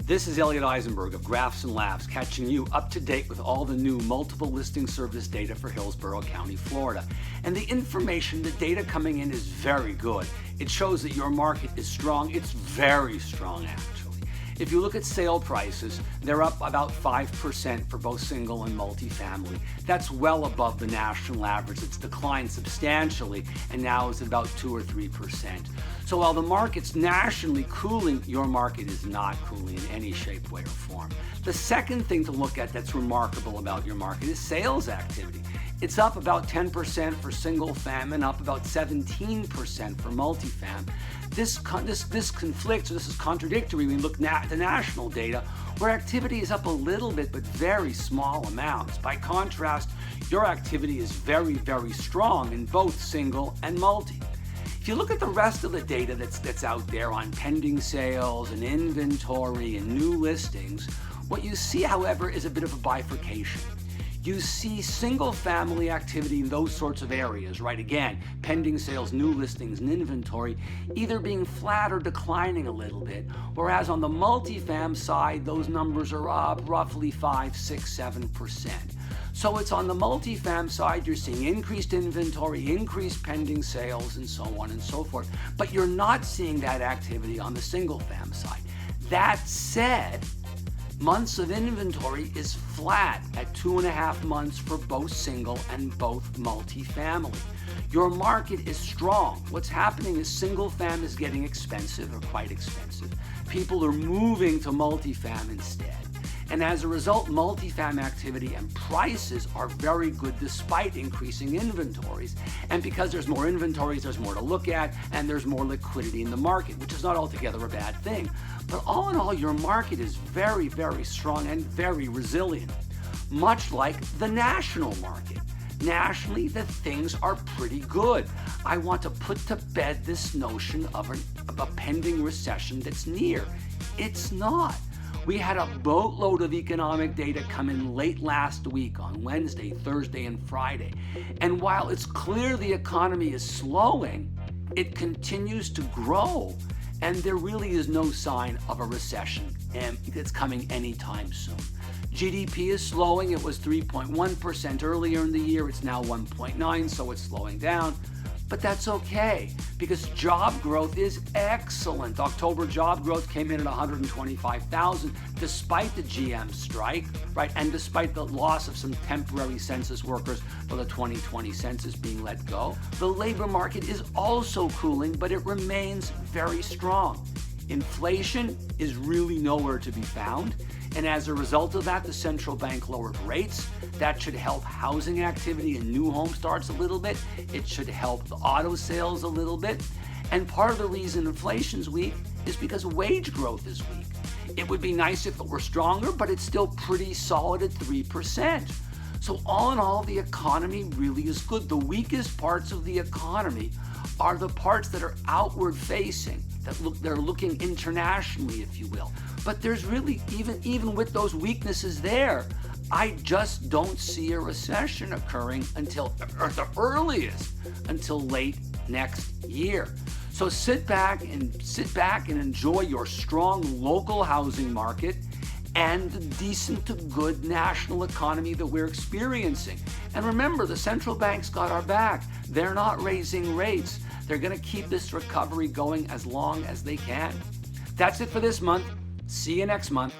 This is Elliot Eisenberg of Graphs and Laughs, catching you up to date with all the new multiple listing service data for Hillsborough County, Florida. And the information, the data coming in is very good. It shows that your market is strong. It's very strong, actually. If you look at sale prices, they're up about 5% for both single and multifamily. That's well above the national average. It's declined substantially and now is about 2 or 3%. So while the market's nationally cooling, your market is not cooling in any shape, way, or form. The second thing to look at that's remarkable about your market is sales activity. It's up about 10% for single fam and up about 17% for multifam. This conflicts, or this is contradictory when you look at the national data, where activity is up a little bit, but very small amounts. By contrast, your activity is very, very strong in both single and multi. If you look at the rest of the data that's out there on pending sales and inventory and new listings, what you see, however, is a bit of a bifurcation. You see single family activity in those sorts of areas, right? Again, pending sales, new listings, and inventory either being flat or declining a little bit. Whereas on the multifam side, those numbers are up roughly 5, 6, 7%. So it's on the multifam side, you're seeing increased inventory, increased pending sales, and so on and so forth. But you're not seeing that activity on the single fam side. That said, months of inventory is flat at 2.5 months for both single and both multifamily. Your market is strong. What's happening is single fam is getting expensive or quite expensive. People are moving to multifam instead. And as a result, multifam activity and prices are very good despite increasing inventories. And because there's more inventories, there's more to look at, and there's more liquidity in the market, which is not altogether a bad thing. But all in all, your market is very, very strong and very resilient, much like the national market. Nationally, the things are pretty good. I want to put to bed this notion of a pending recession that's near. It's not. We had a boatload of economic data come in late last week on Wednesday, Thursday, and Friday. And while it's clear the economy is slowing, it continues to grow. And there really is no sign of a recession that's coming anytime soon. GDP is slowing. It was 3.1% earlier in the year. It's now 1.9%, so it's slowing down. But that's okay, because job growth is excellent. October job growth came in at 125,000, despite the GM strike, right? And despite the loss of some temporary census workers for the 2020 census being let go. The labor market is also cooling, but it remains very strong. Inflation is really nowhere to be found. And as a result of that, the central bank lowered rates. That should help housing activity and new home starts a little bit. It should help the auto sales a little bit. And part of the reason inflation's weak is because wage growth is weak. It would be nice if it were stronger, but it's still pretty solid at 3%. So all in all, the economy really is good. The weakest parts of the economy are the parts that are outward facing, they're looking internationally, if you will. But there's really, even with those weaknesses there, I just don't see a recession occurring until, or the earliest, until late next year. So sit back and enjoy your strong local housing market and the decent to good national economy that we're experiencing. And remember, the central bank's got our back. They're not raising rates. They're going to keep this recovery going as long as they can. That's it for this month. See you next month.